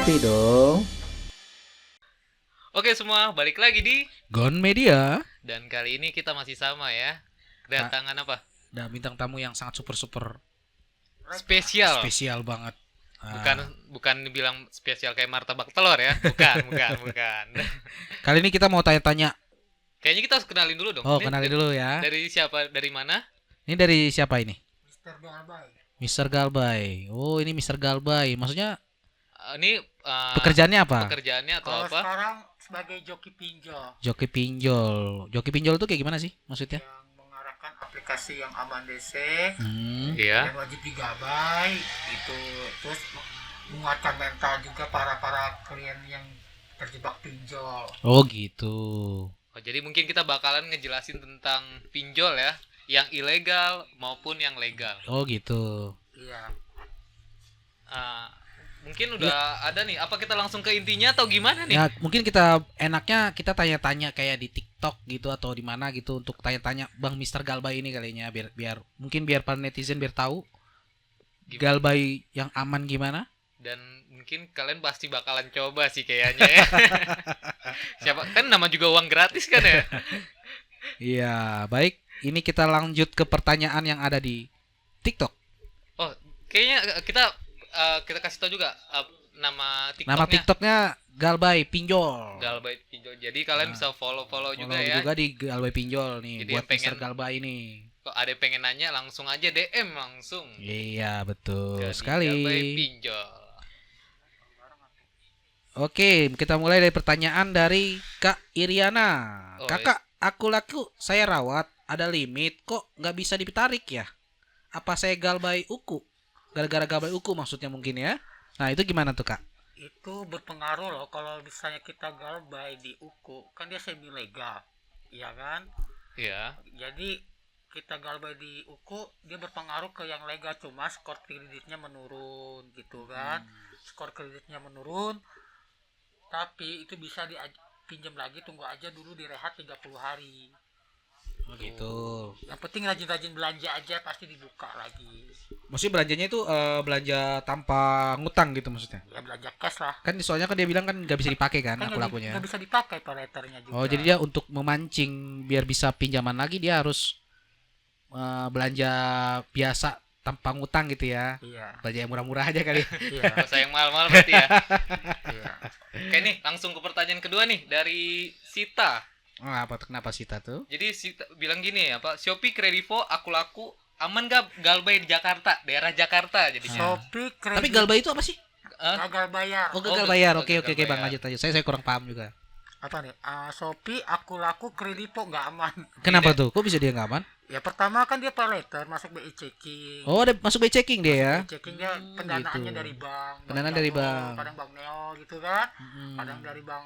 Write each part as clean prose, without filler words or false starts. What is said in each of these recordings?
Ngopi dong. Oke semua, balik lagi di Gon Media. dan kali ini kita masih sama ya. Kedatangan apa? Dan bintang tamu yang sangat super Spesial. spesial banget. Bukan bilang spesial kayak martabak telur ya. Bukan. Kali ini kita mau tanya-tanya. Kayaknya kita harus kenalin dulu dong. Oh, Ini kenalin dulu ya. Dari siapa? Dari mana? Ini dari siapa ini? Mr. Galbay. Mr. Galbay. Oh, ini Mr. Galbay. Maksudnya Ini pekerjaannya apa? pekerjaannya atau Kalau apa? sekarang sebagai joki pinjol Joki pinjol. Joki pinjol itu kayak gimana sih maksudnya? yang mengarahkan aplikasi yang aman DC Iya. yang wajib digabay itu, terus menguatkan mental juga para klien yang terjebak pinjol. Oh, gitu. Oh, jadi mungkin kita bakalan ngejelasin tentang pinjol ya, yang ilegal maupun yang legal. Oh, gitu. Iya. Mungkin udah ada nih. Apa kita langsung ke intinya atau gimana nih? Ya, mungkin enaknya kita tanya-tanya kayak di TikTok gitu atau di mana gitu untuk tanya-tanya Bang Mr. Galbay ini kalinya biar para netizen biar tahu Gimana? Galbay yang aman gimana? Dan mungkin kalian pasti bakalan coba sih kayaknya ya. Siapa kan nama juga uang gratis kan ya. Iya, baik. Ini kita lanjut ke pertanyaan yang ada di TikTok. Oh, kayaknya kita kasih tahu juga nama TikToknya. Nama TikToknya Galbay Pinjol. Galbay Pinjol. Jadi kalian bisa follow juga Follow ya. juga di Galbay Pinjol nih. Jadi buat yang pengen- Mr. Galbay ini. Kok ada yang pengen nanya langsung aja DM langsung. Iya, betul Ke sekali. Galbay Pinjol. Oke, kita mulai dari pertanyaan dari Kak Iriana. Oh, Kakak, aku laku saya rawat, ada limit, kok nggak bisa ditarik ya? Apa saya galbay uku? Gara-gara galbay uku maksudnya mungkin ya? Nah, itu gimana tuh Kak? Itu berpengaruh loh kalau misalnya kita galbay di UKU, kan dia semi legal. Iya kan? Iya. Jadi kita galbay di UKU dia berpengaruh ke yang legal, cuma skor kreditnya menurun gitu kan. Skor kreditnya menurun, tapi itu bisa pinjam lagi, tunggu aja dulu direhat 30 hari. Oh gitu. Yang penting rajin-rajin belanja aja, pasti dibuka lagi. Maksudnya belanjanya itu belanja tanpa ngutang gitu maksudnya? Ya belanja cash lah. Kan soalnya kan dia bilang kan nggak bisa dipakai kan Kan aku lakunya. nggak bisa dipakai pay-letternya juga. Oh, jadi dia untuk memancing biar bisa pinjaman lagi dia harus belanja biasa tanpa ngutang gitu ya. Iya. Belanja yang murah-murah aja kali. Iya. Gak usah yang mahal-mahal berarti ya. Iya. Oke nih, langsung ke pertanyaan kedua nih dari Sita. Kenapa Sita tuh? Jadi Sita bilang gini ya, Pak. Shopee, Kredivo, aku laku aman gak galbay di Jakarta, daerah Jakarta jadi. Shopee kredit Tapi galbay itu apa sih? gagal bayar. Oh, gagal bayar. Oke, gagal Bang, bayar. lanjut aja. Saya kurang paham juga. Apa nih? Shopee aku laku Kredivo nggak aman. Kenapa tuh? Kok bisa dia nggak aman? Ya pertama kan dia pay-letter masuk BI checking. Oh, ada masuk by checking dia ya. BI checking dia pendanaannya gitu. dari bank. Pendanaan Bank dari Jago, bank. Kadang bank Neo gitu kan. Hmm. Kadang dari bank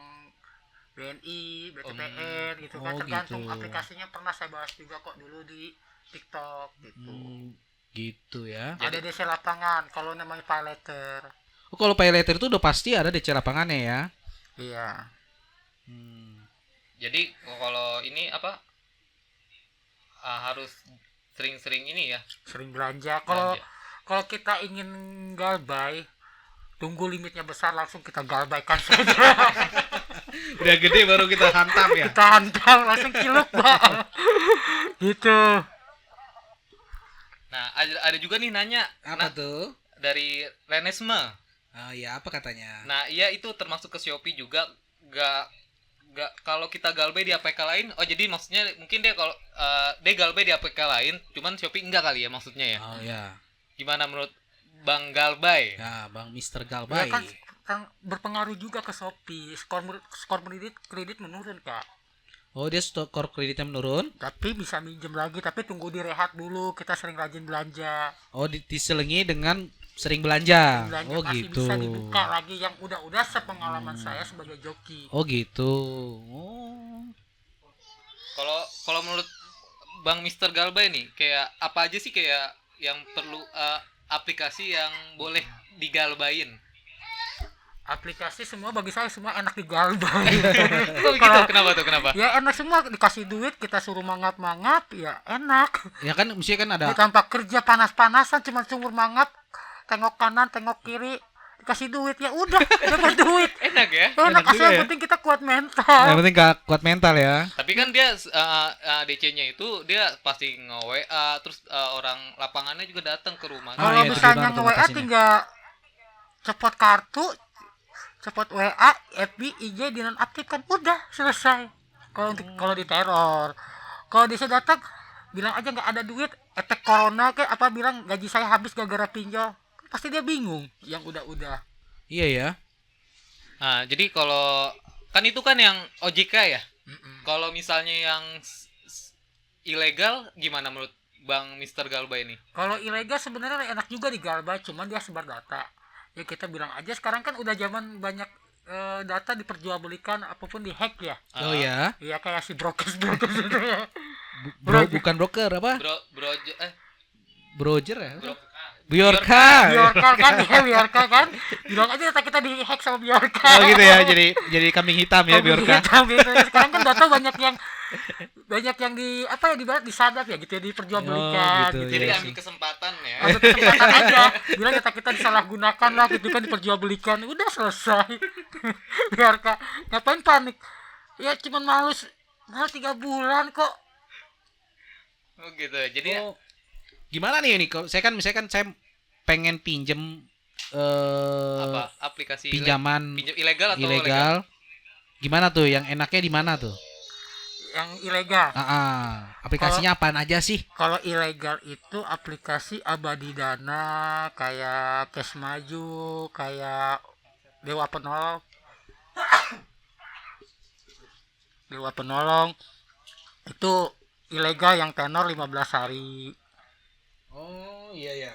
BNI, BTPN gitu kan, Oh, tergantung gitu. aplikasinya. Pernah saya bahas juga kok dulu di TikTok gitu. Gitu ya. Ada DC lapangan kalau namanya pay-letter. Oh, kalau pay letter itu udah pasti ada DC lapangannya ya. Iya. Jadi kalau ini apa? Harus sering-sering ini ya. Sering belanja. Kalau belanja. kita ingin galbay, tunggu limitnya besar langsung kita galbaykan saja. Udah gede baru kita hantam ya. Kita hantam langsung kiluk, Bang. Gitu. Nah, ada juga nih nanya. Apa Nah, tuh? dari Renesme. Oh iya, apa katanya? Nah, iya itu termasuk ke Shopee juga. Gak kalau kita galbay di APK lain. Oh, jadi maksudnya mungkin dia kalau dia galbay di APK lain, cuman Shopee enggak kali ya maksudnya ya. Oh ya. Gimana menurut Bang Galbay? Ya, Bang Mr. Ya Galbay. kan berpengaruh juga ke Shopee. Skor kredit menurun, Kak. Oh, dia skor kreditnya menurun. Tapi bisa minjem lagi, tapi tunggu direhat dulu. Kita sering rajin belanja. Oh, diselingi dengan sering belanja. Belanja Oh, pasti gitu. bisa dibuka lagi yang udah sepengalaman saya sebagai joki. Oh, gitu. Oh. Kalau menurut Bang Mister Galbay nih, kayak apa aja sih kayak yang perlu aplikasi yang boleh digalbayin? Aplikasi semua bagi saya semua enak digalbay. Oh gitu, kenapa tuh? Kenapa? Ya enak semua, dikasih duit kita suruh mangap-mangap, ya enak. Ya kan mesti kan ada. Tanpa kerja panas-panasan, cuma sumur mangap, tengok kanan, tengok kiri, dikasih duit ya udah dapat duit. Enak ya. Enak juga asal yang ya. penting kita kuat mental. Yang penting gak kuat mental ya. Tapi kan dia DC-nya itu dia pasti nge-WA terus orang lapangannya juga datang ke rumah. Ah, Kalau iya, itu misalnya gimana tuh nge-WA ngatasinnya? tinggal cepot kartu, cepot WA, FB, IG dinonaktifkan, udah selesai. Kalau di teror, kalau dia datang bilang aja nggak ada duit, efek corona kayak apa, bilang gaji saya habis gara-gara pinjol, pasti dia bingung. Yang udah. Iya ya. Nah, jadi kalau kan itu kan yang OJK ya. Mm-mm. Kalau misalnya yang ilegal gimana menurut Bang Mister Galba ini? Kalau ilegal sebenarnya enak juga di Galba, cuman dia sebar data. Ya kita bilang aja sekarang kan udah zaman banyak data diperjualbelikan, apapun dihack ya. Oh ya. Iya kayak si brokers itu ya. Bukan broker apa? Broger ya? Bro, Biorka. Biorka kan ya, Biorka kan. Bilang aja data kita dihack sama Biorka. Oh gitu ya. Jadi kambing hitam ya Biorka. Sekarang kan data banyak yang di apa ya, disadap ya gitu ya, diperjualbelikan Oh, gitu, gitu. jadi Iya ambil sih. kesempatan ya. Ambil kesempatan aja, bilang data kita disalahgunakan lah gitu kan, diperjualbelikan, udah selesai. Biorka ngapain panik ya, cuman mahal 3 bulan kok. Oh gitu ya. Jadi Oh. Gimana nih ini? Kalau saya kan misalkan saya pengen pinjem apa aplikasi pinjaman pinjam ilegal atau legal? ilegal. Gimana tuh? Yang enaknya di mana tuh? Yang ilegal, Aplikasinya apaan aja sih? kalau ilegal itu aplikasi Abadi Dana, kayak Cash Maju, kayak Dewa Penolong. Dewa Penolong itu ilegal, yang tenor 15 hari. Oh iya ya.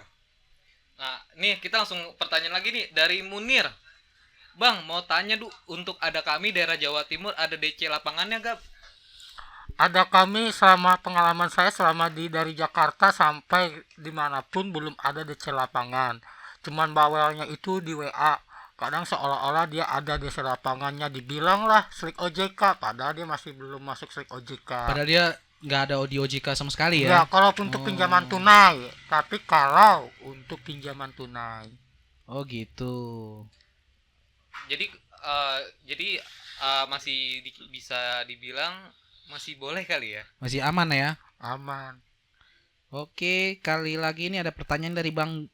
Nah, nih kita langsung pertanyaan lagi nih dari Munir. Bang, mau tanya untuk ada kami daerah Jawa Timur ada DC lapangannya gak? Ada kami, selama pengalaman saya selama dari Jakarta sampai dimanapun belum ada DC lapangan. Cuman bawelnya itu di WA. Kadang seolah-olah dia ada DC lapangannya, dibilang lah slik OJK, padahal dia masih belum masuk slik OJK. Padahal dia nggak ada audio OJK sama sekali Ya, ya. kalau untuk pinjaman tunai, tapi kalau untuk pinjaman tunai, Oh gitu. Jadi masih bisa dibilang masih boleh kali ya. Masih aman ya. aman. Oke, kali lagi ini ada pertanyaan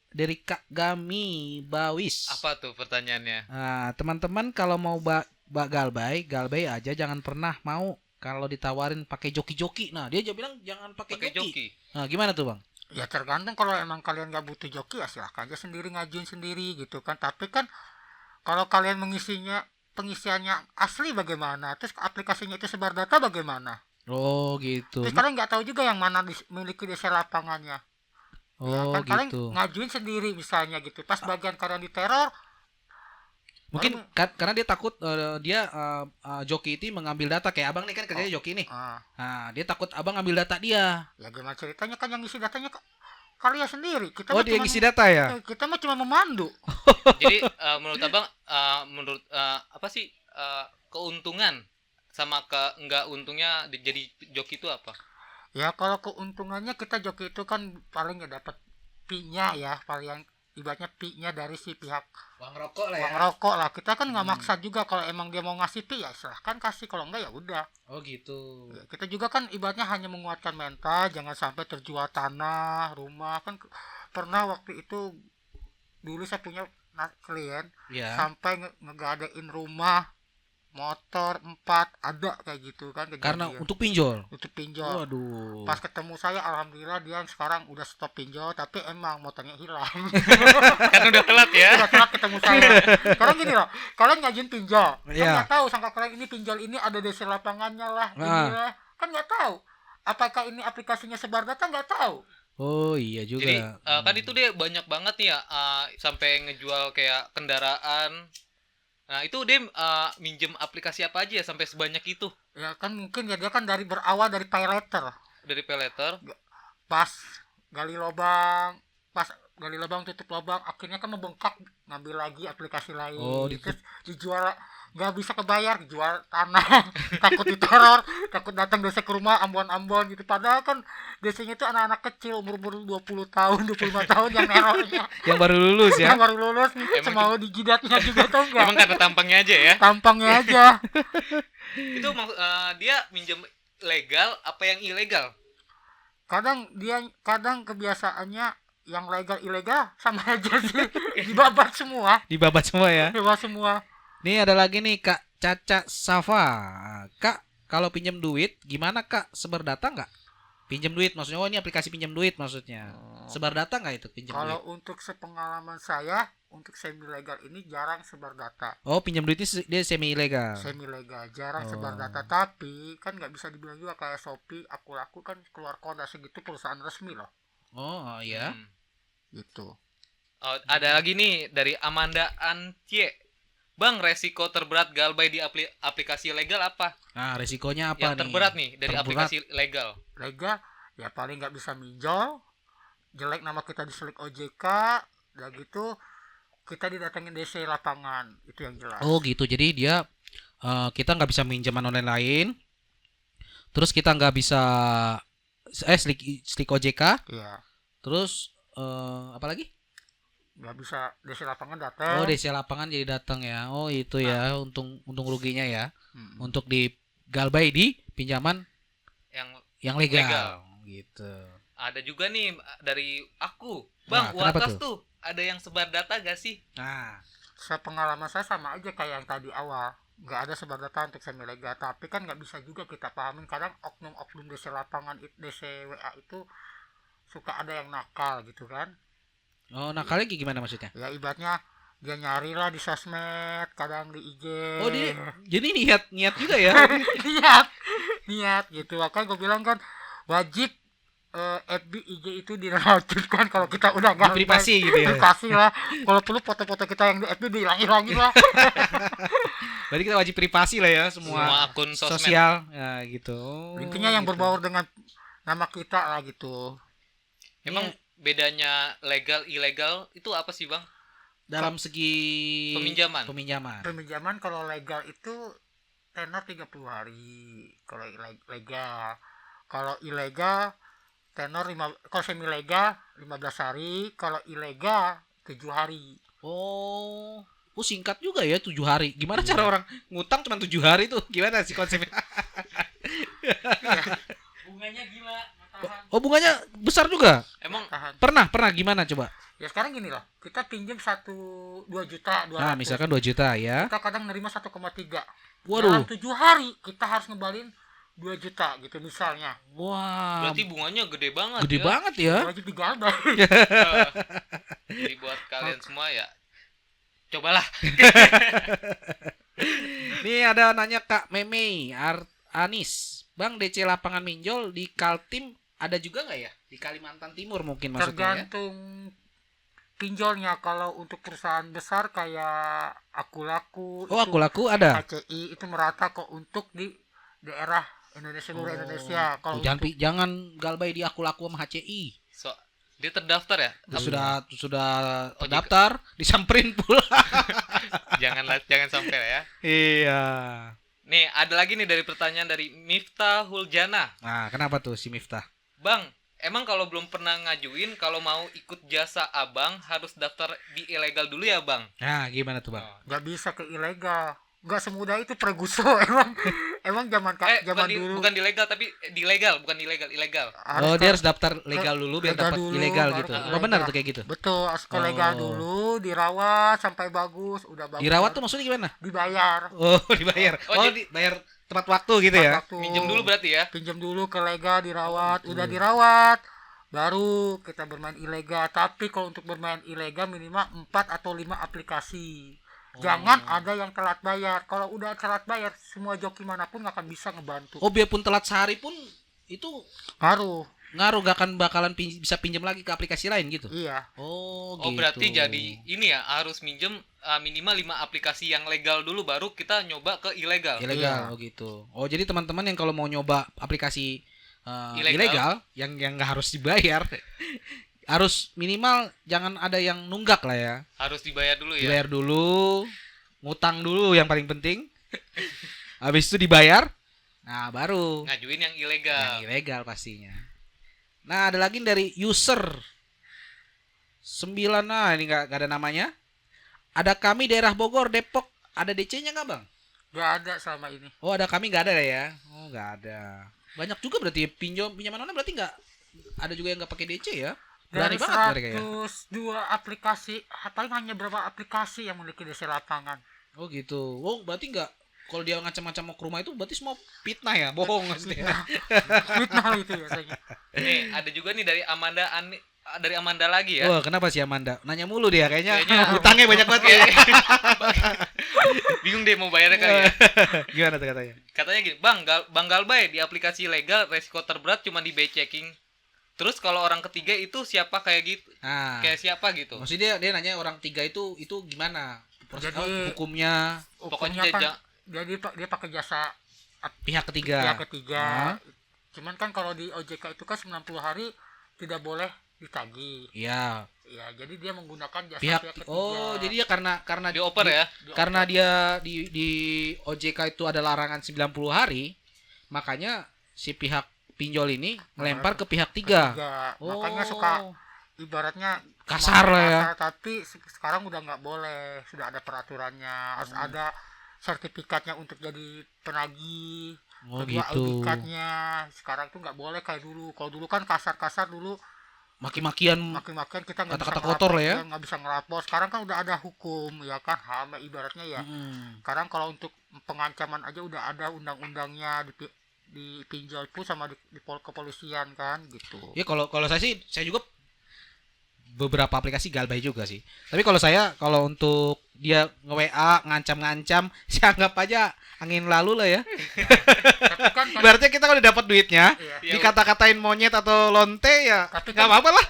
dari Kak Gami Bawis. Apa tuh pertanyaannya? Nah, teman-teman kalau mau galbay aja, jangan pernah mau kalau ditawarin pakai joki-joki. Nah, dia aja bilang jangan pakai Pakai joki. joki. Nah, gimana tuh, Bang? Ya tergantung, kalau emang kalian gak butuh joki ya silahkan aja sendiri, ngajuin sendiri gitu kan. Tapi kan kalau kalian pengisiannya asli bagaimana, terus aplikasinya itu sebar data bagaimana, Oh, gitu. terus kalian nggak tahu juga yang mana memiliki desa lapangannya. Ya Oh, kan kalian gitu. ngajuin sendiri misalnya gitu, pas bagian kalian diteror. Mungkin karena dia takut joki itu mengambil data, kayak Abang nih kan kerjanya joki nih. Nah, dia takut Abang ngambil data dia. Ya gimana ceritanya, kan yang isi datanya kalian sendiri. Kita Oh, mah dia cuma- ngisi data ya? kita mah cuma memandu. Jadi menurut Abang apa sih keuntungan sama enggak untungnya jadi joki itu apa? Ya kalau keuntungannya, kita joki itu kan paling ya dapat fee-nya ya, paling ibaratnya fee-nya dari si pihak Uang rokok lah uang rokok lah. Kita kan nggak maksa juga, kalau emang dia mau ngasih fee ya silahkan kasih, kalau enggak ya udah. Oh, gitu. Ya, kita juga kan ibaratnya hanya menguatkan mental, jangan sampai terjual tanah, rumah. Kan pernah waktu itu, dulu saya punya klien Ya. sampai ngegadein rumah, motor 4, ada kayak gitu kan kejadian. Karena untuk pinjol. Untuk pinjol. Waduh. Pas ketemu saya, alhamdulillah dia sekarang udah stop pinjol, tapi emang motornya hilang. Kan udah telat ya. Udah telat ketemu saya. Sekarang gini loh, kalian ngajuin pinjol, kan Iya. nggak tahu sangka kalian ini pinjol ini ada DC lapangannya lah, inilah. Kan nggak tahu. Apakah ini aplikasinya sebar data, nggak tahu. Oh, iya juga. Jadi kan itu dia banyak banget nih ya sampai ngejual kayak kendaraan. Nah, itu dia minjem aplikasi apa aja ya sampai sebanyak itu Ya kan mungkin ya dia kan berawal dari pay letter. dari paylater. Pas gali lubang tutup lubang, akhirnya kan membengkak, ngambil lagi aplikasi lain. Oh, Terus dijual nggak bisa kebayar, jual tanah takut diteror, takut datang DC ke rumah ambon-ambon gitu, padahal kan DC-nya itu anak-anak kecil umur 20 tahun 25 tahun yang nerornya, Yang baru lulus ya. yang baru lulus semau dijidatnya juga tau nggak, Emang karena tampangnya aja ya. tampangnya aja. Itu dia minjem legal apa yang ilegal? Kadang kebiasaannya yang legal ilegal sama aja sih, dibabat semua, Dibabat semua ya. dibabat semua. Nih ada lagi nih Kak Caca Safa. Kak, kalau pinjam duit gimana Kak? Sebar data nggak? Pinjam duit maksudnya, oh ini aplikasi pinjam duit maksudnya. Sebar data nggak itu pinjam Kalau duit? untuk sepengalaman saya, untuk semi legal ini jarang sebar data. Oh pinjam duit ini dia semi ilegal. Semi legal jarang Oh. sebar data, tapi kan nggak bisa dibilang juga kayak Shopee, aku kan keluar kode segitu perusahaan resmi loh, Oh iya. Hmm. gitu. Oh, ada lagi nih dari Amanda Antie. Bang, resiko terberat galbay di aplikasi legal apa? Nah resikonya apa Yang nih? terberat nih dari Terberat. aplikasi legal. Legal ya paling nggak bisa minjol, jelek nama kita diselik OJK, udah gitu kita didatengin DC lapangan, itu yang jelas. Oh gitu. Jadi dia kita nggak bisa minjaman online lain. Terus kita nggak bisa slik OJK. Iya, Terus apa lagi? nggak bisa DC lapangan datang. Oh DC lapangan jadi datang ya. Oh itu ya untung ruginya ya. Untuk di galbay di pinjaman Yang yang legal, Legal. gitu. ada juga nih dari aku. Bang, Nah, kenapa Watas tuh ada yang sebar data gak sih? Nah, Sepengalaman saya sama aja kayak yang tadi awal, nggak ada sebar data untuk semi legal, tapi kan nggak bisa juga kita pahamin, kadang oknum-oknum DC lapangan DC WA itu suka ada yang nakal gitu kan. oh nakalnya gimana maksudnya? Ya ibaratnya dia nyari lah di sosmed, kadang di IG. Oh dia jadi niat juga ya. niat gitu. Makanya gue bilang kan wajib FB IG itu dinonaktifkan kalau kita udah nggak Privasi gitu ya. privasi lah. Kalau perlu foto-foto kita yang di FB dihilangin lah. Berarti kita wajib privasi lah ya semua Semua akun sosmed. sosial ya gitu. Oh, Intinya yang gitu. berbaur dengan nama kita lah gitu. Emang bedanya legal ilegal itu apa sih, Bang? dalam segi Peminjaman. Peminjaman kalau legal itu tenor 30 hari kalau legal. Kalau ilegal tenor kalau semi legal 15 hari, kalau ilegal 7 hari. Oh, singkat juga ya 7 hari. Gimana cara orang ngutang cuma 7 hari tuh? Gimana sih konsepnya? Bunganya gila, tahan. Oh, bunganya besar juga. Emang Tahan. Pernah gimana coba? Ya sekarang gini loh, kita pinjam 2 juta 200. Nah, misalkan 2 juta ya. Kita kadang nerima 1,3. Waduh. Dalam 7 hari kita harus ngebalin 2 juta gitu misalnya. Wah. berarti bunganya gede banget Gede ya. banget ya. Wajib digalbay. Jadi buat kalian semua ya cobalah. Nih ada nanya Kak Meme Anis. Bang, DC lapangan minjol di Kaltim ada juga nggak ya? Di Kalimantan Timur mungkin maksudnya ya. Tergantung pinjolnya. Kalau untuk perusahaan besar kayak Aku Laku, Oh, Aku Laku ada. KCI itu merata kok untuk di daerah Indonesia, seluruh Indonesia. Kalau Tuh, untuk jangan galbay di Aku Laku sama HCI. So, dia terdaftar ya? Sudah terdaftar, disamperin pula. Jangan sampai ya. Iya. Nih, ada lagi nih dari pertanyaan dari Miftahul Jana. Nah, kenapa tuh si Miftah? Bang, emang kalau belum pernah ngajuin, kalau mau ikut jasa abang harus daftar di ilegal dulu ya, Bang? Nah, gimana tuh, Bang? nggak bisa ke ilegal, nggak semudah itu Preguso. emang zaman dulu bukan di legal tapi di legal, bukan ilegal, ilegal. Oh, dia harus daftar legal dulu biar legal dapat dulu, ilegal baru gitu. ke Oh, ilegal. benar tuh kayak gitu. Betul, harus ke legal Oh. dulu, dirawat sampai bagus, udah bagus. Dirawat tuh maksudnya gimana? dibayar. Oh, dibayar. Oh, Oh, dibayar tepat waktu gitu ya. Waktu. Minjem dulu berarti ya. Pinjam dulu ke legal, dirawat, udah dirawat, baru kita bermain ilegal. Tapi kalau untuk bermain ilegal minimal 4 atau 5 aplikasi. Jangan ada yang telat bayar. Kalau udah telat bayar, semua joki manapun nggak akan bisa ngebantu. Oh, biarpun telat sehari pun itu Ngaruh. gak akan bakalan bisa pinjam lagi ke aplikasi lain gitu. Iya. Oh, Oh, gitu. berarti jadi ini ya harus minjem minimal 5 aplikasi yang legal dulu baru kita nyoba ke ilegal. Ilegal. Iya. Oh gitu. Oh, jadi teman-teman yang kalau mau nyoba aplikasi Ilegal. ilegal yang nggak harus dibayar harus minimal jangan ada yang nunggak lah ya. Harus dibayar dulu ya. Dibayar dulu, ngutang dulu yang paling penting. Habis itu dibayar. Nah, baru Ngajuin yang ilegal. yang ilegal pastinya. Nah, ada lagi dari user 9. Nah, ini nggak ada namanya. Ada kami daerah Bogor, Depok. Ada DC-nya nggak, Bang? Gak ada selama ini. Oh, ada kami nggak ada ya? Oh, nggak ada. Banyak juga berarti pinjaman online berarti nggak ada juga yang nggak pakai DC ya? Berani Dari banget mereka ya. 102 aplikasi, paling hanya berapa aplikasi yang memiliki DC lapangan. Oh gitu. Oh, berarti nggak kalau dia ngacam-ngacam mau ke rumah itu berarti semua fitnah ya? Bohong maksudnya. Fitnah itu biasanya. Nih, ada juga nih dari Amanda lagi ya. Wah, kenapa sih Amanda? Nanya mulu dia kayaknya. Kayaknya- Utangnya banyak banget ya. Bingung deh mau bayarnya kali ya. Gimana tuh katanya? Katanya gini, Bang Galbay, di aplikasi legal resiko terberat cuma di BI checking. Terus kalau orang ketiga itu siapa kayak gitu? Nah, Kayak siapa gitu? maksudnya dia nanya orang 3 itu gimana? Proses Jadi- hukumnya Pokoknya Hukumnya kan, jajak. jadi dia pakai jasa pihak ketiga. pihak ketiga. Ah. Cuman kan kalau di OJK itu kan 90 hari tidak boleh ditagih. Iya. Ya, jadi dia menggunakan jasa Pihak pihak ketiga. Oh, jadi dia karena Dioper ya. karena dia di OJK itu ada larangan 90 hari, makanya si pihak pinjol ini melempar ke pihak 3. Ketiga. Oh. Makanya suka ibaratnya Kasar lah ya. kasar, tapi sekarang udah nggak boleh, sudah ada peraturannya, harus ada sertifikatnya untuk jadi penagih. Oh Kedua, gitu. ID card-nya sekarang tuh nggak boleh kayak dulu. Kalau dulu kan kasar-kasar dulu, Maki-makian makin-makin kita nggak bisa Kata-kata kotor lah ya. nggak bisa ngelapor. Sekarang kan udah ada hukum, ya kan, HAM ibaratnya ya. Sekarang kalau untuk pengancaman aja udah ada undang-undangnya di pinjol pun sama di kepolisian kan gitu. Ya kalau saya juga beberapa aplikasi Galbay juga sih. Tapi kalau untuk dia nge-WA ngancam-ngancam, saya anggap aja angin lalu lah ya. Tapi kan Berarti kita kalau udah dapat duitnya, iya. dikata-katain monyet atau lonte ya Tapi nggak kan- apa-apa lah.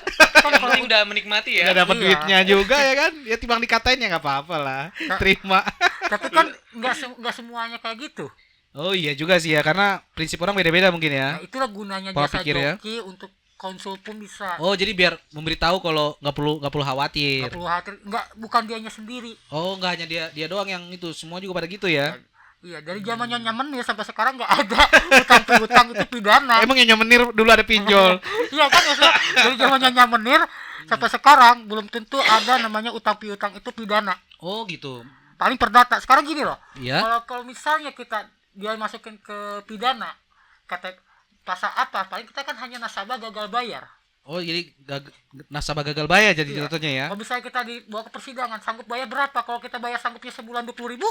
Yang penting udah menikmati ya. Udah dapat Iya. duitnya juga ya kan. Ya timbang dikatain ya nggak apa-apa lah. Terima. Tapi kan nggak semuanya kayak gitu. Oh iya juga sih ya, karena prinsip orang beda-beda mungkin ya. Nah, itulah gunanya Pola jasa pikir ya. joki untuk konsul pun bisa. Oh jadi biar memberitahu kalau nggak perlu khawatir. Nggak perlu khawatir, bukan dianya sendiri. Oh nggak hanya dia doang yang itu, semua juga pada gitu ya. Iya, dari zamannya nyaman ya sampai sekarang nggak ada utang piutang itu pidana. Emang yang nyemenir dulu ada pinjol. Iya kan, maksudnya dari zamannya nyamenir sampai sekarang belum tentu ada namanya utang piutang itu pidana. Oh gitu. Paling perdata. Sekarang gini loh. Iya. Kalau misalnya dia masukin ke pidana, kata pasal apa? Paling kita kan hanya nasabah gagal bayar. Oh jadi nasabah gagal bayar jadi Iya. contohnya ya. Kalau misalnya kita dibawa ke persidangan, sanggup bayar berapa? Kalau kita bayar sanggupnya sebulan 20.000,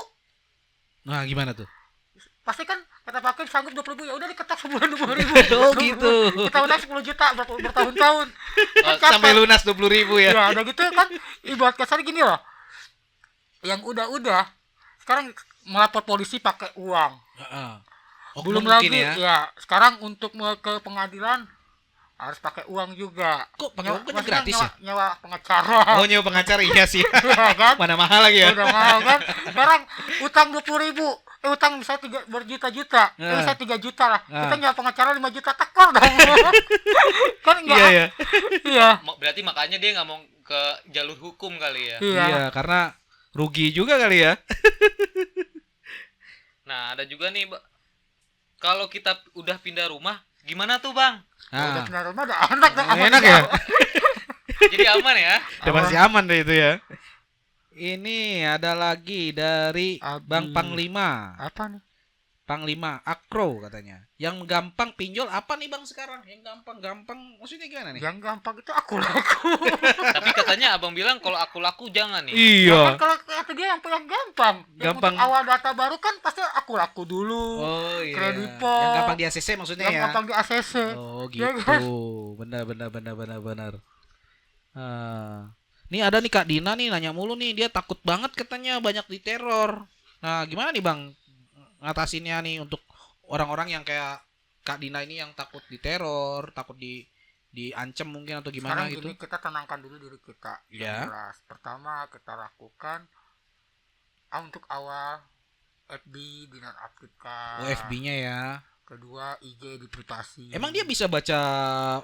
Nah gimana tuh? pasti kan kata pakai sanggup 20.000, ya udah diketok sebulan 20.000. Oh gitu. Kita utang 10 juta bertahun-tahun. Oh, Kan Sampai capek. lunas 20.000 ya. Ya udah gitu kan, ibarat kasar gini loh. Yang udah sekarang melapor polisi pakai uang. Heeh. Oh, Belum mungkin lagi ya. Sekarang untuk ke pengadilan harus pakai uang juga. Kok pakai uang kan Maksudnya gratis ya? nyewa pengacara. Oh nyewa pengacara iya sih. Iya kan? Mana mahal lagi ya. Udah mahal kan? Sekarang utang 20.000, utang bisa berjuta-juta, Ah. bisa 3 juta lah. Ah. Kita nyewa pengacara 5 juta tekor dong. Kan enggak? Iya ya. Iya. Berarti makanya dia nggak mau ke jalur hukum kali ya. Iya. Iya karena rugi juga kali ya. Nah, ada juga nih, kalau kita udah pindah rumah, gimana tuh, Bang? Udah Nah, punya rumah udah enak dah. enak ya. Jadi aman ya? Udah pasti aman deh itu ya. Ini ada lagi dari Abi. Bang Panglima. Apa nih? Panglima Akro katanya. Yang gampang pinjol apa nih Bang sekarang? Yang gampang maksudnya gimana nih? Yang gampang itu aku laku. Tapi katanya Abang bilang kalau aku laku jangan nih. Iya. Kan kalau kata dia yang gampang. Yang Gampang. untuk awal data baru kan pasti aku laku dulu. Oh iya. Kredipo. Yang gampang di ACC maksudnya Yang ya. gampang di ACC. Oh Ya gitu. kan? Benar. Nih ada nih Kak Dina nih nanya mulu nih, dia takut banget katanya banyak diteror. Nah, gimana nih Bang ngatasinnya nih untuk orang-orang yang kayak Kak Dina ini yang takut diteror, takut diancam mungkin atau gimana Sekarang gitu. gini, kita tenangkan dulu diri kita. Ya. Yang jelas. Pertama kita lakukan untuk awal FB dinonaktifkan. Oh, FB-nya ya. Kedua IG di privasi. Emang dia bisa baca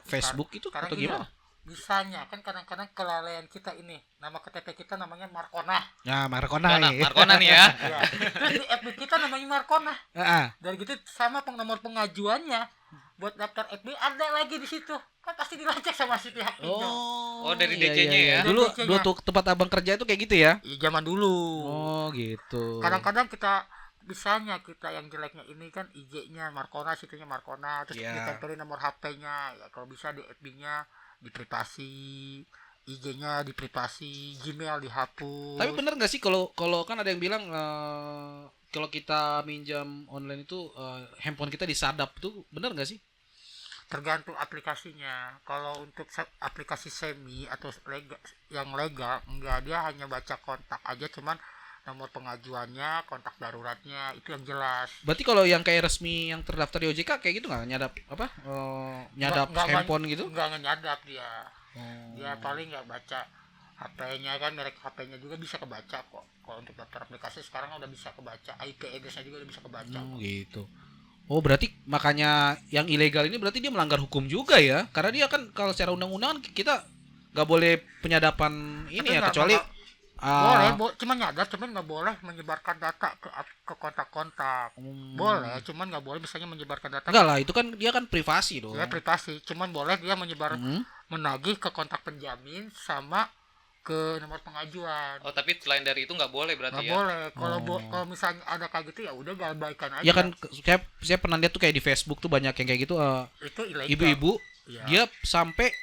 Facebook itu Sekarang atau gini gimana? loh, Bisanya kan kadang-kadang kelalaian kita ini, nama KTP kita namanya Markona. Nah, Markona nih. Markona nih ya. Ya. Terus di FB kita namanya Markona. Heeh. Dan gitu sama nomor pengajuannya buat daftar FB ada lagi di situ. Kan pasti dilacak sama si pihak pinjol. Oh, dari iya, DC-nya iya, iya. ya? Dulu Dari DC-nya. dulu tuh tempat abang kerja itu kayak gitu ya? Iya, zaman dulu. Oh, gitu. Kadang-kadang kita bisanya kita yang jeleknya ini kan IG-nya Markona, situnya Markona, terus Iya. ditempelin nomor HP-nya. Ya kalau bisa di FB-nya diprivasi, IG-nya diprivasi, Gmail dihapus. Tapi bener nggak sih kalau kalau kan ada yang bilang kalau kita minjam online itu handphone kita disadap tuh bener nggak sih? Tergantung aplikasinya. Kalau untuk aplikasi semi atau yang legal enggak, dia hanya baca kontak aja, cuman nomor pengajuannya, kontak daruratnya itu yang jelas. Berarti kalau yang kayak resmi yang terdaftar di OJK kayak gitu nggak nyadap apa? Nyadap Nggak handphone gitu? Enggak nyadap dia. Oh. Dia paling nggak baca HP-nya, kan merek HP-nya juga bisa kebaca kok. Kalau untuk daftar aplikasi sekarang udah bisa kebaca, IP address-nya juga udah bisa kebaca. Gitu. Oh, berarti makanya yang ilegal ini berarti dia melanggar hukum juga ya? Karena dia kan kalau secara undang-undang kita nggak boleh penyadapan ini Tapi ya, nggak- kecuali nggak- boleh, cuman nyadap, cuman nggak boleh menyebarkan data ke kontak-kontak. Boleh, cuman nggak boleh misalnya menyebarkan data. Enggak lah, itu kan dia kan privasi dong. Ya privasi, cuman boleh dia menagih ke kontak penjamin sama ke nomor pengajuan. Oh, tapi selain dari itu nggak boleh berarti Nggak ya? boleh. Kalau Oh. kalau misalnya ada kayak gitu ya udah galbaikan aja. Ya kan saya pernah lihat tuh kayak di Facebook tuh banyak yang kayak gitu Itu ilegal. ibu-ibu Ya. dia sampai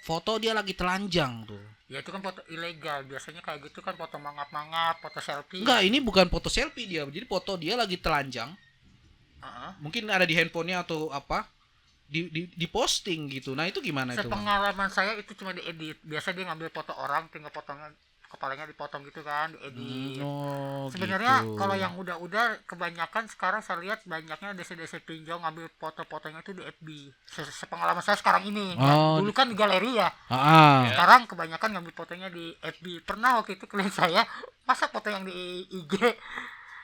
foto dia lagi telanjang tuh. Ya itu kan foto ilegal. Biasanya kayak gitu kan foto mangap-mangap, foto selfie. Enggak, ini bukan foto selfie dia. Jadi foto dia lagi telanjang. Heeh. Mungkin ada di handphonenya atau apa. Di posting gitu. Nah, itu gimana itu, Bang? Sepengalaman saya itu cuma diedit. Biasa dia ngambil foto orang, tinggal potongnya kepalanya dipotong gitu kan, diedit. Oh, Sebenarnya gitu. kalau yang udah kebanyakan sekarang saya lihat banyaknya desa-desa pinjol ngambil foto-fotonya itu di FB. Sepengalaman saya sekarang ini. Oh, Dulu kan di galeri ya. Ah. Ya. Sekarang kebanyakan ngambil fotonya di FB. Pernah waktu itu klien saya, masa foto yang di IG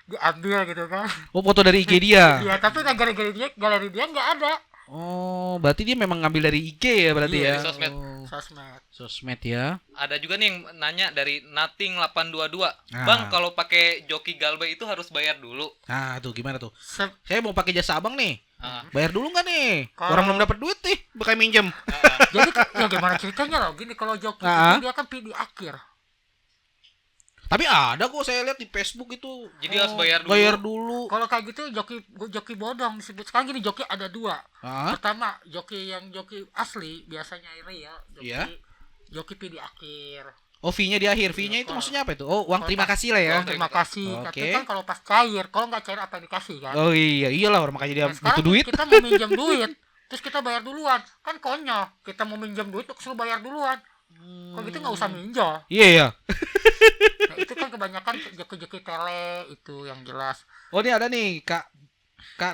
diambil gitu kan. Oh, foto dari IG dia. Iya, tapi nah, galeri dia nggak ada. Oh, berarti dia memang ngambil dari IG ya berarti Iya, ya. dari sosmed. Oh, Sosmed. sosmed ya. Ada juga nih yang nanya dari Nothing 822. Nah. Bang, kalau pakai joki galbay itu harus bayar dulu. Nah, tuh gimana tuh? Se- Saya mau pakai jasa Abang nih. Ah. Bayar dulu nggak nih? Kalau- Orang belum dapat duit nih, bakal minjem. Jadi ya gimana ceritanya loh? Gini, kalau joki Ah. itu dia kan di akhir. Tapi ada kok saya lihat di Facebook itu. Jadi harus bayar dulu. Bayar dulu. Kalau kayak gitu joki bodong disebut. Sekarang gini joki ada dua. Hah? Pertama joki asli biasanya real. Iya. Joki P di akhir. Oh, fee-nya di akhir. Fee-nya itu maksudnya apa itu? Oh, uang terima kasih lah ya. Oh, Terima kasih. Oke. Tapi kan kalau pas cair, kalau nggak cair apa yang dikasih kan? Oh iya, iyalah orang makanya dia Nah, sekarang butuh duit. kita mau minjem duit, terus kita bayar duluan, kan konyol. Kita mau minjem duit, terus lu bayar duluan. Kalau gitu nggak usah minjol. Iya ya. Nah, itu kan kebanyakan joki-joki tele itu yang jelas. Oh, ini ada nih Kak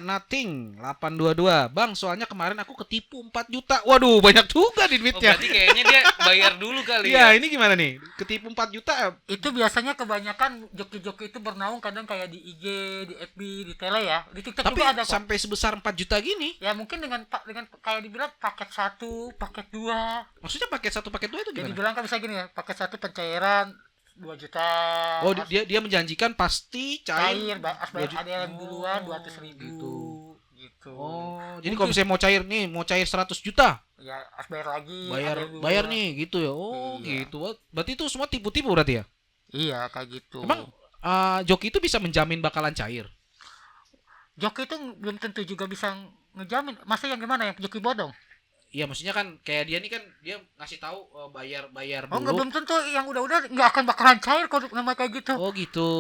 Nating 822. Bang, soalnya kemarin aku ketipu 4 juta. Waduh, banyak juga di Oh, duitnya. berarti kayaknya dia bayar dulu kali Iya, ya. ini gimana nih? Ketipu 4 juta. Itu biasanya kebanyakan joki-joki itu bernaung kadang kayak di IG, di FB, di tele ya. Di TikTok Tapi juga ada kok. sampai sebesar 4 juta gini. Ya mungkin dengan kayak dibilang paket 1, paket 2. Maksudnya paket 1 paket 2 itu Jadi gimana? dibilang kan bisa gini ya, paket 1 pencairan 2 juta. Oh, dia menjanjikan pasti cair, cair. harus 2 bayar juta. ADM duluan 200.000 gitu. gitu. Oh, jadi kalau misalnya mau cair 100 juta, Ya harus bayar lagi. ADM duluan. bayar nih gitu ya. Oh, Iya. gitu. Berarti itu semua tipu-tipu berarti ya? Iya kayak gitu. Emang joki itu bisa menjamin bakalan cair? joki itu belum tentu juga bisa ngejamin. Masa yang gimana yang joki bodong? Iya, maksudnya kan kayak dia nih kan dia ngasih tahu bayar Oh nggak, dulu. belum tentu yang udah nggak akan bakalan cair kalau nama kayak gitu. Oh, gitu.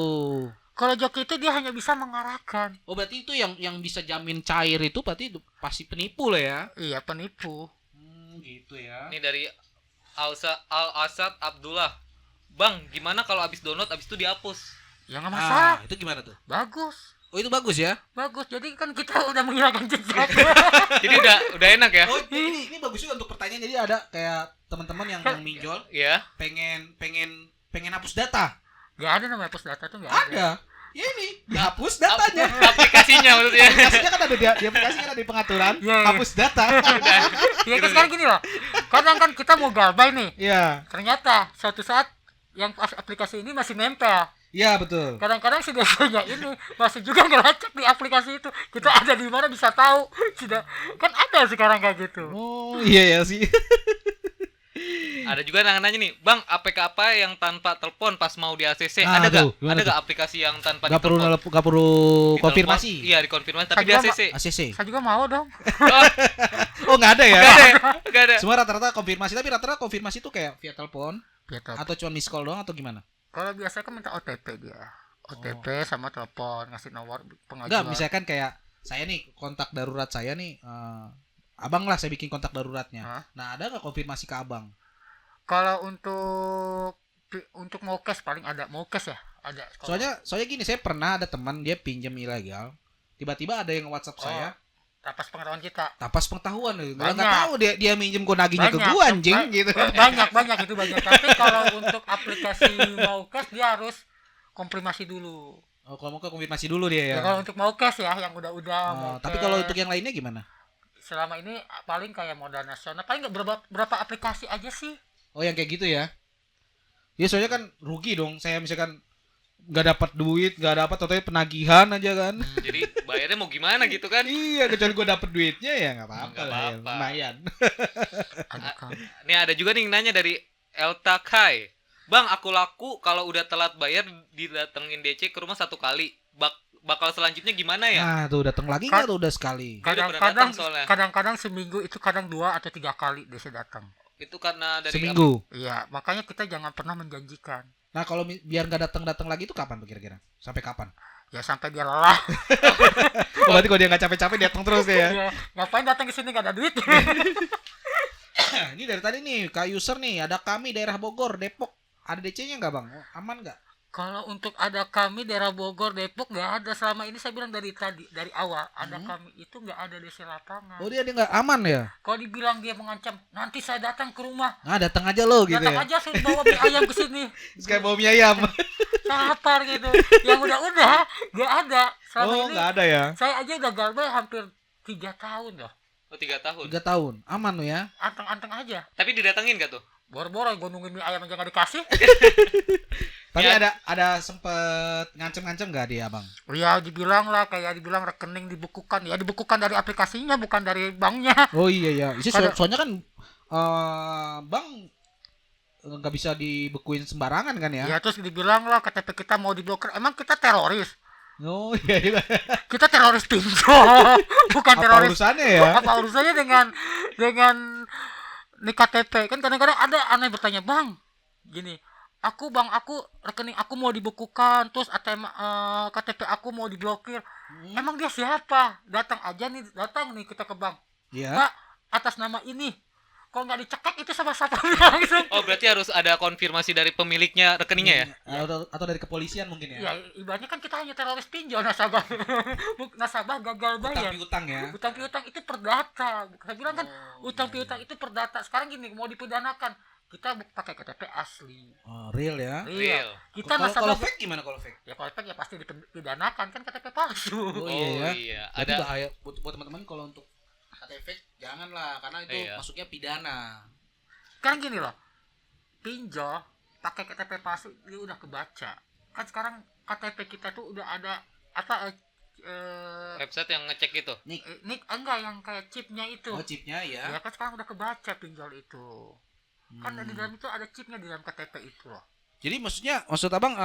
Kalau joki itu dia hanya bisa mengarahkan. Oh, berarti itu yang bisa jamin cair itu berarti itu pasti penipu lah ya. Iya penipu. Gitu ya. Ini dari Al-Asad Abdullah. Bang, gimana kalau abis download abis itu dihapus? Ya nggak masalah. Itu gimana tuh? Bagus. Oh, itu bagus ya? Bagus. Jadi kan kita udah menghilangkan jejak. Jadi udah enak ya? Oh, ini bagus juga untuk pertanyaan. Jadi ada kayak teman-teman yang minjol Iya. pengen hapus data. Gak ada namanya hapus data tuh, gak ada. Ada. Ya ini dihapus datanya. aplikasinya maksudnya. Aplikasinya kan ada di aplikasi kan ada di pengaturan, Iya, iya. hapus data. Udah. Ya kan sekarang gini loh. Kadang kan kita mau galbay nih. Iya. Ternyata suatu saat yang aplikasi ini masih nempel. Iya, betul. Kadang-kadang si desanya ini masih juga ngelacak di aplikasi itu. Kita ada di mana bisa tahu. Sudah kan ada sekarang kayak gitu. Oh, iya ya sih. Ada juga nanya nih, Bang, APK apa yang tanpa telepon pas mau di ACC? Ah, Ada tuh, gak? gimana Ada tuh? gak aplikasi yang tanpa Gak perlu ditelepon? gak perlu Ditelepon? konfirmasi. Iya, dikonfirmasi tapi di Saya juga ACC. ACC. Saya juga mau dong. Oh, Oh, nggak ada ya? gak ada. Gak ada. Semua rata-rata konfirmasi, tapi rata-rata konfirmasi itu kayak via telepon Gitu. atau cuma miss call doang atau gimana? Kalau biasa kan minta OTP dia. OTP sama telepon, ngasih nomor pengajuan. Enggak, misalkan kayak saya nih kontak darurat saya nih abang lah saya bikin kontak daruratnya. Hah? Nah, ada nggak konfirmasi ke abang? Kalau untuk mau cash paling ada mau cash ya ada. Soalnya gini, saya pernah ada teman dia pinjam ilegal, tiba-tiba ada yang WhatsApp saya, atas pengetahuan kita tapas pengetahuan, nggak Banyak. tahu dia minjem gue nagihnya ke Banyak. gue anjing gitu. banyak itu banyak. Tapi kalau untuk aplikasi mau cash dia harus konfirmasi dulu. Oh, kalau mau ke konfirmasi dulu dia ya. Ya, kalau untuk mau cash ya yang udah Oh, mau tapi cash. kalau untuk yang lainnya gimana? Selama ini paling kayak modal nasional paling nggak berapa aplikasi aja sih. Oh, yang kayak gitu ya? Ya soalnya kan rugi dong. Saya misalkan nggak dapat duit, nggak dapat, totalnya penagihan aja kan. Jadi bayarnya mau gimana gitu kan? Iya, kecuali gue dapet duitnya ya nggak apa-apa Nggak lah, ya, apa-apa. lumayan. Ada kan. Nih ada juga nih yang nanya dari Elta Kai. Bang, aku laku kalau udah telat bayar didatengin DC ke rumah 1 kali. Bakal selanjutnya gimana ya? Nah, tuh datang lagi nggak tuh udah sekali. Dia udah pernah Kadang-kadang datang soalnya. kadang-kadang seminggu itu kadang 2 atau 3 kali dia datang. Itu karena dari Seminggu. Iya, makanya kita jangan pernah menjanjikan. Nah, kalau biar nggak datang lagi itu kapan tuh kira-kira? Sampai kapan? Ya sampai dia lelah. Oh, berarti kalau dia nggak capek-capap datang terus ya. Ya, ngapain datang ke sini gak ada duit? Ini dari tadi nih, Kak User nih, ada kami daerah Bogor, Depok. Ada DC-nya nggak bang? Oh, aman nggak? Kalau untuk ada kami daerah Bogor, Depok nggak ada. Selama ini saya bilang dari awal ada kami itu nggak ada DC lapangan. Oh, dia nggak aman ya? Kalau dibilang dia mengancam, nanti saya datang ke rumah. Nah, datang aja lo gitu Datang ya. aja suruh bawa mie ayam ke sini. Terus kayak bawa mie ayam. Lapar gitu. Yang udah nggak ada. Selama Oh, ini nggak ada ya? saya aja udah galbay hampir 3 tahun loh. Oh, 3 tahun. 3 tahun, aman lo ya? Anteng-anteng aja. Tapi didatengin gak tuh? Boro-boro gue nungguin mie ayam aja nggak dikasih. Tapi Ya. ada sempet ngancem-ngancem nggak dia bang? Ya dibilang lah kayak dibilang rekening dibukukan. Ya dibukukan dari aplikasinya bukan dari banknya. Oh iya ya, Ada- soalnya kan bang nggak bisa dibekuin sembarangan kan ya? Ya terus dibilang lah KTP kita mau diblokir. Emang kita teroris? Oh iya, iya. Kita teroris pinjol, bukan Apa teroris. urusannya ya? Apa urusannya dengan nih KTP? Kan kadang-kadang ada aneh bertanya, "Bang, gini, aku rekening aku mau dibekukan, terus ATM KTP aku mau diblokir." Emang dia siapa? Datang nih kita ke bank. Iya. Pak, atas nama ini. Kalau nggak dicekek itu sama siapa langsung. Oh, berarti harus ada konfirmasi dari pemiliknya rekeningnya ya? Atau dari kepolisian mungkin Ya, ya? ibaratnya kan kita hanya teroris pinjol nasabah. Nasabah gagal bayar. Utang piutang ya? Utang piutang itu perdata. Saya bilang kan utang piutang itu perdata. Sekarang gini mau dipidanakan kita pakai KTP asli. Oh, real ya? Real. Kita Kalau nasabah fake gimana kalau fake? ya kalau fake ya pasti dipidanakan kan KTP palsu. Oh, iya ya. iya. Berarti Ada bahaya buat teman-teman kalau untuk KTP fake janganlah karena itu Iya. masuknya pidana. Kan gini loh. Pinjol pakai KTP palsu dia udah kebaca. Kan sekarang KTP kita tuh udah ada apa website yang ngecek itu. ini enggak yang kayak chipnya itu. Oh, chipnya ya. Ya kan sekarang udah kebaca pinjol itu. Kan di dalam itu ada chipnya di dalam KTP itu loh. Jadi maksud abang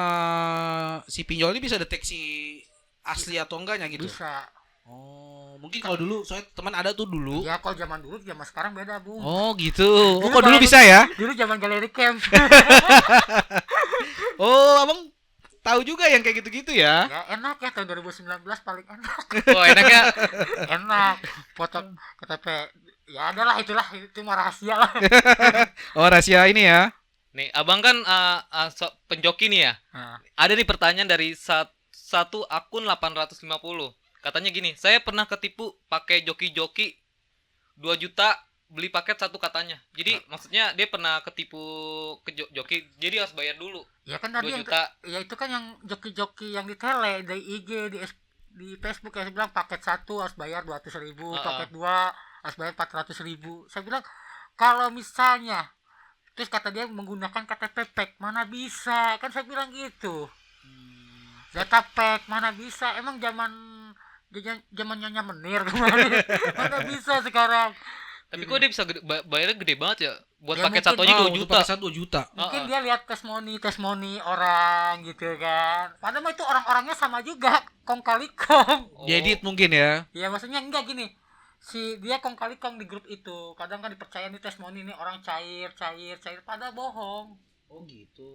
si pinjol ini bisa deteksi asli atau enggaknya gitu? Bisa. Oh, mungkin kalau dulu soalnya teman ada tuh dulu. Ya kalau zaman dulu zaman sekarang beda, Bu. Oh gitu. Oh Dulu kok dulu baru- bisa ya? Dulu zaman galeri camp. Oh abang tahu juga yang kayak gitu-gitu ya? Ya enak ya tahun 2019 paling enak. Oh, enaknya Enak. Foto KTP. Ya adalah itu mah rahasia lah. Oh rahasia ini ya? nih, Abang kan penjoki nih ya. Nah, Ada nih pertanyaan dari satu akun 850. Katanya gini, saya pernah ketipu pakai joki-joki 2 juta beli paket satu katanya. Jadi maksudnya dia pernah ketipu ke joki, jadi harus bayar dulu ya kan 2 tadi yang juta. ya itu kan yang joki-joki yang di tele, di IG, di Facebook ya, saya bilang paket 1 harus bayar 200.000, paket 2 harus bayar 400.000. Saya bilang kalau misalnya, terus kata dia menggunakan KTP pack, mana bisa, kan saya bilang gitu. Data pack mana bisa, emang zaman Nyonya Menir kemarin mana bisa sekarang. Tapi kok dia bisa bayarnya gede banget ya? Buat Ya, paket mungkin- satu aja 2 untuk juta. pakai 2 juta. Mungkin dia lihat testimoni orang gitu kan. Padahal mah itu orang-orangnya sama juga, kong kali kong. Oh. Diedit mungkin ya. Ya maksudnya enggak gini. Si dia kong kali kong di grup itu. Kadang kan dipercaya nih testimoni nih orang cair, padahal bohong. Oh gitu.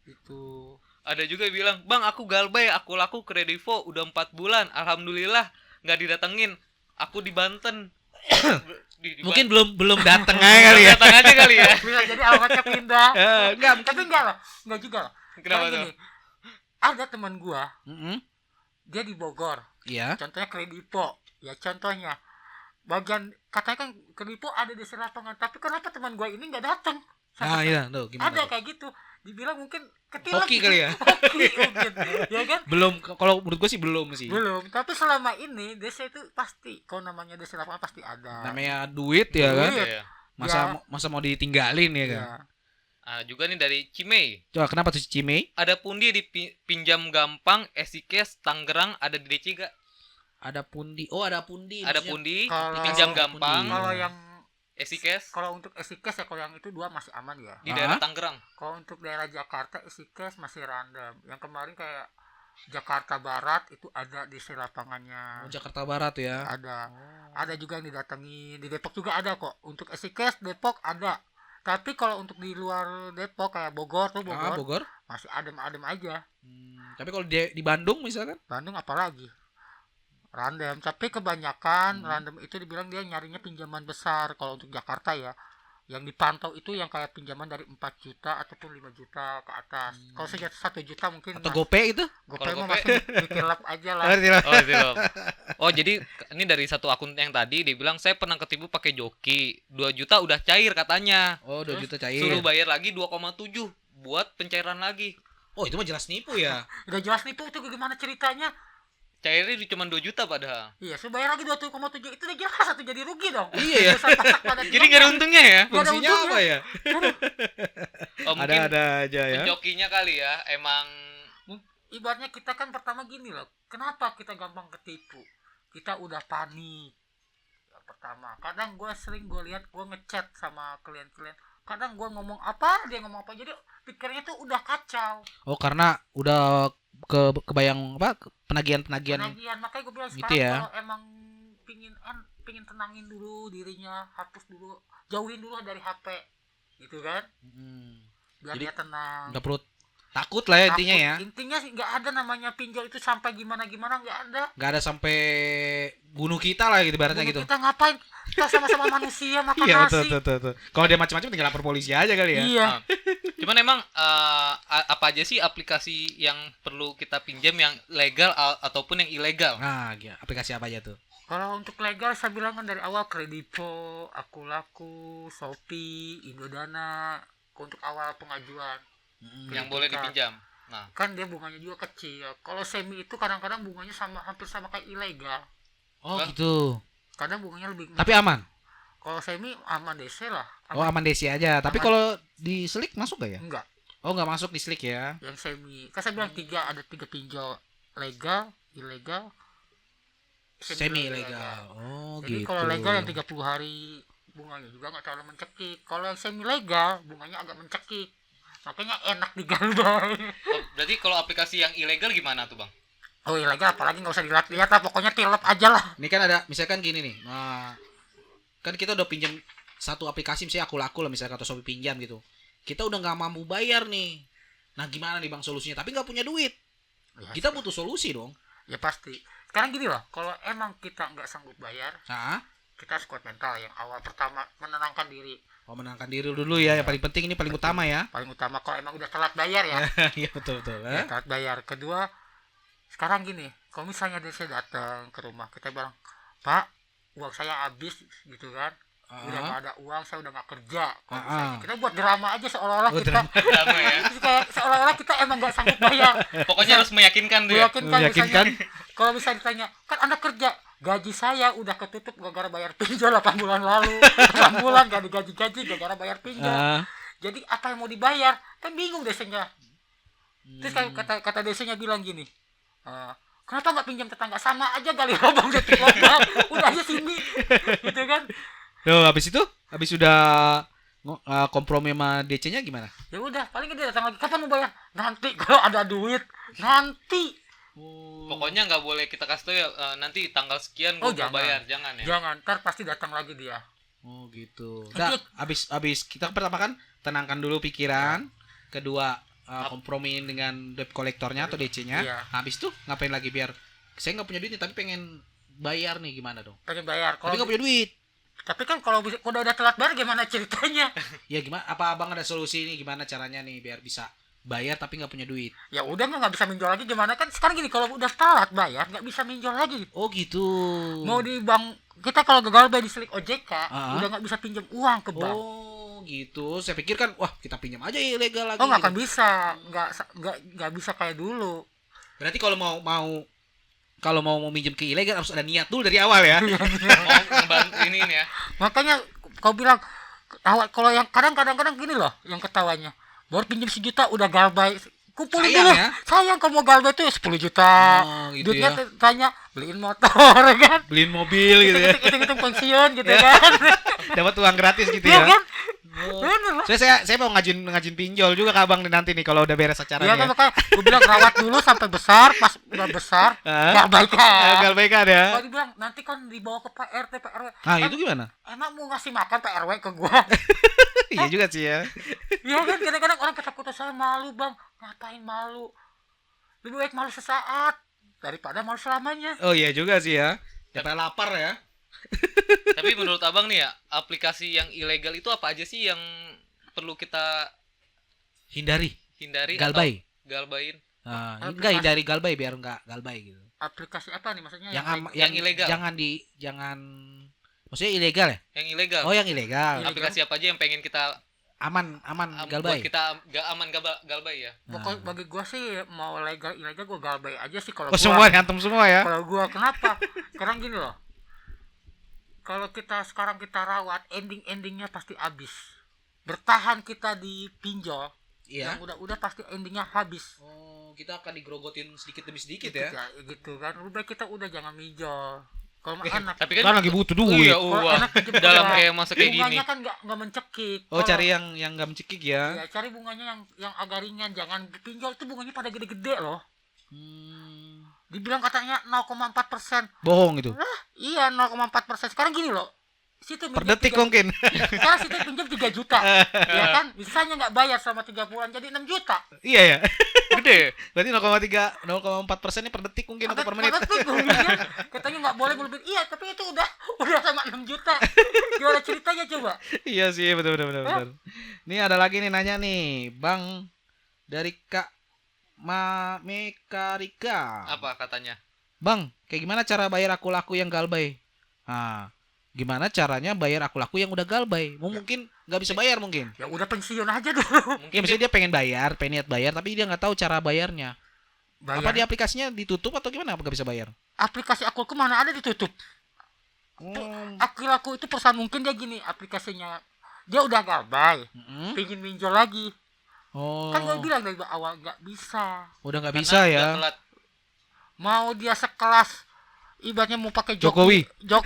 Gitu. Ada juga yang bilang, "Bang, aku galbay, aku laku kredivo udah 4 bulan. Alhamdulillah nggak didatengin. Aku di Banten." Mungkin belum datang aja kali ya. Datang aja kali ya. Bisa jadi alamatnya pindah. Enggak. Tapi enggak lah, enggak juga lah. Kenapa Karena tuh? gini, ada teman gua, Mm-mm. dia di Bogor. Iya. Contohnya Kredipo. Ya contohnya. Bagian katanya kan Kredipo ada di lapangan, tapi kenapa teman gua ini enggak datang? Nah, iya, tuh gimana? Ada tuh? kayak gitu. Dibilang mungkin ketilap. Hoki kali ya? Hoki mungkin. Ya kan? Belum, kalau menurut gue sih belum sih. Belum, tapi selama ini desa itu pasti, kalau namanya desa lapangan pasti ada. Namanya duit ya kan. Duit. Iya. Masa mau ditinggalin ya kan. Ya. Ah, juga nih dari Cimei. Coba kenapa tuh si Cimei? Ada pundi di pinjam gampang, Esikes, Tangerang, ada di DC gak? Ada pundi. Oh, ada pundi. Ada maksudnya. pundi, Kalau- pinjam pundi. gampang, Kalau yang Esikes kalau untuk Esikes ya, kalau yang itu 2 masih aman ya. di Ah. daerah Tangerang. Kalau untuk daerah Jakarta Esikes masih random. Yang kemarin kayak Jakarta Barat itu ada di lapangannya. Oh, Jakarta Barat ya. Ada. Ada juga yang didatengin. Di Depok juga ada kok. Untuk Esikes Depok ada. Tapi kalau untuk di luar Depok kayak Bogor tuh, Ah, Bogor Bogor. masih adem-adem aja. Tapi kalau di Bandung misalkan? Bandung apalagi random, tapi kebanyakan random itu dibilang dia nyarinya pinjaman besar. Kalau untuk Jakarta ya, yang dipantau itu yang kayak pinjaman dari 4 juta ataupun 5 juta ke atas. Kalau sejak 1 juta mungkin Atau GoPay itu? GoPay Kalau mah masih ditilap aja lah. Oh, gitu. Oh, jadi ini dari satu akun yang tadi dia bilang saya pernah ketipu pakai joki. 2 juta udah cair katanya. Oh, 2 juta cair. Suruh bayar lagi 2,7 buat pencairan lagi. Oh, itu mah jelas nipu ya. Udah jelas nih tuh, itu gimana ceritanya. Cairnya cuma 2 juta padahal. Iya, suruh bayar lagi 27, itu udah jelas satu jadi rugi dong. Iya ya. Dosa pasak pada Jadi gak ada untungnya ya? Nggak ada Fungsinya untungnya. apa ya? Oh, mungkin Ada aja ya. penjokinya kali ya. Emang Ibaratnya kita kan pertama gini loh, kenapa kita gampang ketipu? Kita udah panik. Yang pertama, kadang gue lihat gue ngechat sama klien-klien, kadang gue ngomong apa, dia ngomong apa, jadi pikirnya tuh udah kacau. Oh, karena udah kebayang apa? Penagihan-penagihan. Penagihan, makanya gue bilang Gitu sekarang ya. kalau emang pingin tenangin dulu dirinya, hapus dulu, jauhin dulu dari HP, gitu kan? Biar Jadi, dia tenang. Nggak perlu takut lah ya intinya ya. Intinya sih nggak ada namanya pinjol itu sampai gimana nggak ada. Nggak ada sampai bunuh kita lah gitu ibaratnya Dulu gitu. kita ngapain? Kita sama-sama manusia makan Iya, nasi. betul. Kalau dia macam-macam tinggal lapor polisi aja kali ya. Iya. cuman emang apa aja sih aplikasi yang perlu kita pinjam yang legal ataupun yang ilegal? Nah, ya, aplikasi apa aja tuh? Kalau untuk legal saya bilang kan dari awal Kredivo, Akulaku, Shopee, Indodana untuk awal pengajuan. Yang boleh dipinjam. Nah, Kan dia bunganya juga kecil. Kalau semi itu kadang-kadang bunganya hampir sama kayak ilegal. Oh, Hah? gitu. Kadang bunganya lebih. Tapi aman. Kalau semi aman DC lah. Oh, aman desi aja. Tapi Aman. kalau di Slik masuk gak ya? Enggak. Oh, nggak masuk di Slik ya. Yang semi. Kan saya bilang ada 3 pinjol, legal, ilegal, Semi ilegal. Oh, Jadi gitu. kalau legal yang 30 hari bunganya juga nggak terlalu mencekik. Kalau yang semi legal bunganya agak mencekik. Makanya enak digalbay. berarti kalau aplikasi yang ilegal gimana tuh, Bang? Oh ilegal apalagi nggak usah dilihat-lihat lah, pokoknya tilep aja lah. Ini kan ada misalkan gini nih. Nah, kan kita udah pinjam satu aplikasi misalnya Akulaku lah misalkan atau Shopee pinjam gitu. Kita udah nggak mampu bayar nih. Nah, gimana nih Bang solusinya? Tapi nggak punya duit. Ya, Kita butuh solusi dong. ya pasti. Sekarang gini loh, kalau emang kita nggak sanggup bayar, Nah, kita harus kuat mental. Yang awal pertama menenangkan diri. menangkan diri dulu ya. Yang paling penting ini paling utama ya. Paling utama kalau emang udah telat bayar ya. Iya betul. Ya, telat bayar. Kedua, sekarang gini, kalau misalnya dia saya datang ke rumah, kita bilang, Pak, uang saya habis gitu kan. Udah nggak ada uang, saya udah nggak kerja. Kalau misalnya kita buat drama aja seolah-olah Oh, kita Drama ya. kayak seolah-olah kita emang nggak sanggup bayar. Pokoknya harus meyakinkan tuh ya. Meyakinkan Meyakinkan. misalnya Kalau bisa ditanya, kan Anda kerja, gaji saya udah ketutup gara-gara bayar pinjol 8 bulan lalu. 8 bulan gak digaji-gaji gara-gara bayar pinjol. Ah. Jadi apa yang mau dibayar? Kan bingung desanya. Terus kata desanya bilang gini, kenapa nggak pinjam tetangga? Sama aja gali lubang tutup lubang. Udah aja sini. Gitu kan. Loh, habis itu? Habis sudah kompromi sama DC-nya gimana? Ya udah, paling dia datang lagi. Kapan mau bayar? Nanti kalau ada duit. Nanti. Pokoknya nggak boleh kita kasih tahu ya nanti tanggal sekian Oh, gua mau jangan. bayar, jangan ya. Jangan, ntar pasti datang lagi dia. Oh gitu. Nah, habis kita pertama kan tenangkan dulu pikiran, kedua kompromiin dengan debt kolektornya atau DC-nya. Iya. Habis itu ngapain lagi biar saya nggak punya duit nih tapi pengen bayar nih gimana dong? Pengen bayar. Tapi nggak punya duit. Tapi kan kalau udah telat bayar gimana ceritanya? Ya gimana? Apa abang ada solusi nih gimana caranya nih biar bisa bayar tapi nggak punya duit? Ya udah nggak bisa minjol lagi gimana kan? Sekarang gini, kalau udah telat bayar nggak bisa minjol lagi. Oh gitu. Mau di bank kita kalau gagal bayar di Selik OJK udah nggak bisa pinjam uang ke bank. Oh gitu. Saya pikir kan wah kita pinjam aja ilegal lagi. Oh nggak gitu. akan bisa, nggak bisa kayak dulu. Berarti kalau mau minjem ke ilegal harus ada niat dulu dari awal ya. Mau ngebantu ini ya. Makanya kau bilang awal kalau yang kadang-kadang gini loh yang ketawanya. Baru pinjam 1 juta udah galbay. Kumpulin Sayang dulu. ya? Sayang kalau mau galbay tuh 10 juta. Oh, gitu Duitnya ya. tanya beliin motor kan. Beliin mobil gitu ya. Hitung-hitung pensiun gitu kan. Dapat uang gratis gitu Iya ya. kan? Oh. Bener lah. Saya mau ngajin pinjol juga ke abang nanti nih kalau udah beres Iya acaranya. kan, makanya gue bilang rawat dulu sampai besar, pas udah besar galbaykan. Galbaikan ya. Kalau dibilang nanti kan dibawa ke Pak RT, Pak RW. Nah, itu gimana? Emang mau ngasih makan Pak RW ke gua? Iya juga sih ya. Iya kan, kadang-kadang orang ketakutan, saya malu bang. Ngapain malu? Lebih baik malu sesaat daripada malu selamanya. Oh iya juga sih ya. Daripada lapar ya. Tapi menurut abang nih ya, aplikasi yang ilegal itu apa aja sih yang perlu kita Hindari. hindari? Galbay. Atau galbain? Nah, enggak hindari galbay biar enggak galbay gitu. Aplikasi apa nih maksudnya? yang ilegal. Jangan maksudnya ilegal ya? Yang ilegal. Oh, yang ilegal. Ilegal. Aplikasi apa aja yang pengen kita Aman galbay. buat kita gak aman galbay ya? Pokoknya bagi gua sih mau legal ilegal gua galbay aja sih kalau Oh, gua. semua dihantam semua ya. Kalau gua kenapa? Sekarang gini loh. Kalau sekarang kita rawat, endingnya pasti habis. Bertahan kita di pinjol, Iya. yang udah pasti endingnya habis. Oh, kita akan digrogotin sedikit demi sedikit Gitu, ya. gitu kan. Lebih baik kita udah jangan pinjol. Kalau enak, Tapi Kan lagi butuh duit. Iya, kalau wah. enak pinjam Dalam doang. kayak masa kayak gini. Bunganya kan nggak mencekik. Oh, Kalau- cari yang enggak mencekik ya. Ya, cari bunganya yang agak ringan. Jangan pinjol tuh bunganya pada gede-gede loh. Dibilang katanya 0,4%. Bohong itu. Iya 0,4%. Sekarang gini loh. Situ Per detik mungkin. Sekarang situ pinjam 3 juta. Ya kan? Bisanya nggak bayar selama 3 bulan jadi 6 juta. Iya ya. Gede. Berarti 0,4% per detik mungkin atau per menit. Katanya nggak boleh lebih. Iya, tapi itu udah sama 6 juta. Gimana ceritanya coba? Iya sih, betul. Nih ada lagi nih nanya nih, Bang dari Kak Mekarika. Apa katanya? Bang, kayak gimana cara bayar aku laku yang galbay? Nah, gimana caranya bayar aku laku yang udah galbay? Mungkin nggak bisa bayar mungkin. Ya udah pensiun aja dulu. Mungkin Ya misalnya dia pengen bayar, pengen niat bayar, tapi dia nggak tahu cara bayarnya. Apa di aplikasinya ditutup atau gimana? Apa nggak bisa bayar? Aplikasi Akulku mana ada ditutup? Akilaku itu perusahaan mungkin dia gini aplikasinya. Dia udah galbay, pingin minjol lagi. Oh, Kan gue bilang dari awal nggak bisa. udah nggak karena bisa udah ya. telat. Mau dia sekelas ibaratnya mau pakai Jokowi. enggak,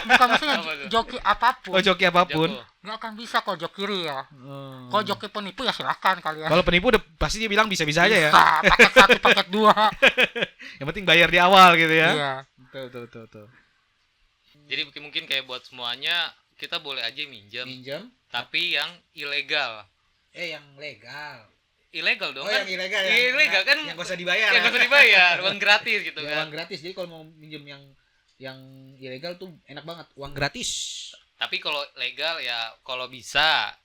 bukan maksudnya Apa tuh? joki apapun. Oh, joki apapun. Jago. Nggak akan bisa kalau joki real. Oh. Kalau joki penipu ya silahkan kalian. Kalau penipu udah pasti dia bilang bisa-bisa aja ya. Bisa, paket 1, paket 2. Yang penting bayar di awal gitu ya. Iya. Betul. Jadi mungkin kayak buat semuanya kita boleh aja minjem, Minjem. tapi yang ilegal. Yang legal. Ilegal dong Oh, kan? yang ilegal ya. Ilegal kan? Yang gak usah dibayar. Yang nggak usah dibayar, uang gratis gitu Ya, kan. uang gratis. Jadi kalau mau minjem yang ilegal tuh enak banget, uang gratis. Tapi kalau legal ya kalau bisa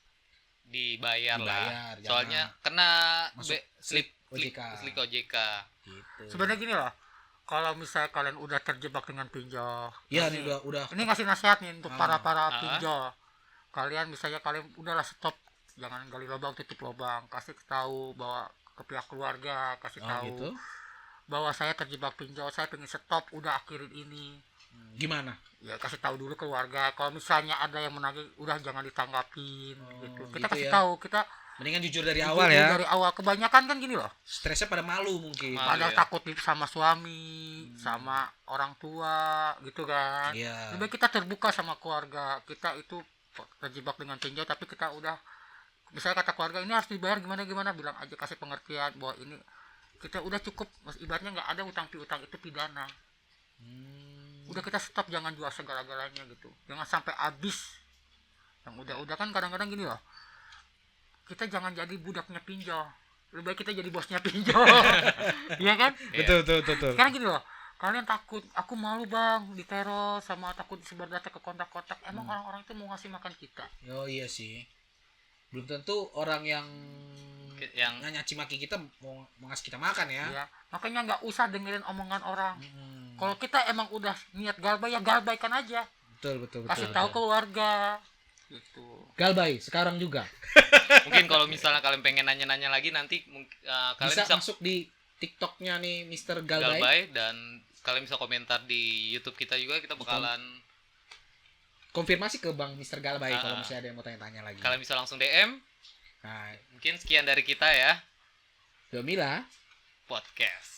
dibayar lah. Dibayar, jangan Soalnya kena masuk slip OJK. slip OJK. Gitu. Sebenarnya gini loh. Kalau misalnya kalian udah terjebak dengan pinjol. Iya nih udah. Ini ngasih nasihat nih untuk para Ah. pinjol. Kalian misalnya kalian udahlah stop, jangan gali lubang tutup lubang, kasih tahu bahwa ke pihak keluarga, kasih tahu gitu. bahwa saya terjebak pinjol, saya pengen stop, udah akhirin ini. Gimana? Ya kasih tahu dulu keluarga, kalau misalnya ada yang menagih udah jangan ditanggapin gitu. Kita gitu kasih ya. tahu, kita Mendingan jujur dari jujur awal ya. dari awal. Kebanyakan kan gini loh, Stresnya pada malu mungkin. Malu. padahal ya. takut sama suami, sama orang tua gitu kan. Iya. Lebih baik kita terbuka sama keluarga, kita itu terjebak dengan pinjol tapi kita udah, misalnya kata keluarga ini harus dibayar gimana, bilang aja, kasih pengertian bahwa ini kita udah cukup, ibaratnya nggak ada utang piutang, itu pidana. Udah kita stop, jangan jual segala-galanya gitu, jangan sampai habis. Yang udah kan kadang-kadang gini loh, kita jangan jadi budaknya pinjol, lebih baik kita jadi bosnya pinjol. Iya kan? Betul. Sekarang gini loh, kalian takut, aku malu bang diteror, sama takut disebar data ke kontak-kontak. Emang orang-orang itu mau ngasih makan kita? Oh iya sih. Belum tentu orang yang nyaci maki kita mau ngasih kita makan ya. Ya, makanya nggak usah dengerin omongan orang. Hmm. Kalau kita emang udah niat galbay, ya galbaykan aja. Betul. Kasih tahu keluarga gitu. Galbay sekarang juga. Mungkin kalau misalnya kalian pengen nanya-nanya lagi nanti kalian Bisa bisa masuk di TikToknya nih Mr. Galbay. Galbay, dan kalian bisa komentar di YouTube kita juga, kita bakalan Konfirmasi ke Bang Mr. Galbay Ah. kalau misalnya ada yang mau tanya-tanya lagi. kalian bisa langsung DM. Nah, Mungkin sekian dari kita ya, Domila. podcast.